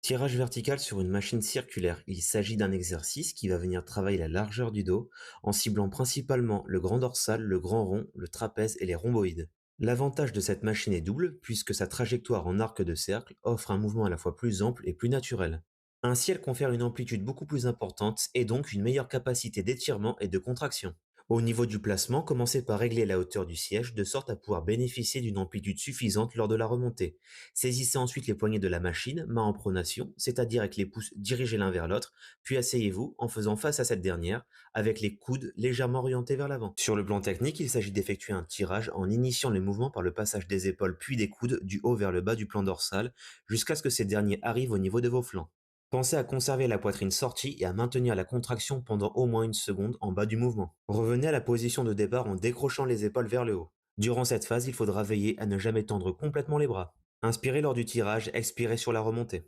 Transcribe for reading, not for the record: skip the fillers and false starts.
Tirage vertical sur une machine circulaire. Il s'agit d'un exercice qui va venir travailler la largeur du dos en ciblant principalement le grand dorsal, le grand rond, le trapèze et les rhomboïdes. L'avantage de cette machine est double puisque sa trajectoire en arc de cercle offre un mouvement à la fois plus ample et plus naturel. Ainsi, elle confère une amplitude beaucoup plus importante et donc une meilleure capacité d'étirement et de contraction. Au niveau du placement, commencez par régler la hauteur du siège de sorte à pouvoir bénéficier d'une amplitude suffisante lors de la remontée. Saisissez ensuite les poignets de la machine, main en pronation, c'est-à-dire avec les pouces dirigés l'un vers l'autre, puis asseyez-vous en faisant face à cette dernière, avec les coudes légèrement orientés vers l'avant. Sur le plan technique, il s'agit d'effectuer un tirage en initiant le mouvement par le passage des épaules puis des coudes du haut vers le bas du plan dorsal, jusqu'à ce que ces derniers arrivent au niveau de vos flancs. Pensez à conserver la poitrine sortie et à maintenir la contraction pendant au moins une seconde en bas du mouvement. Revenez à la position de départ en décrochant les épaules vers le haut. Durant cette phase, il faudra veiller à ne jamais tendre complètement les bras. Inspirez lors du tirage, expirez sur la remontée.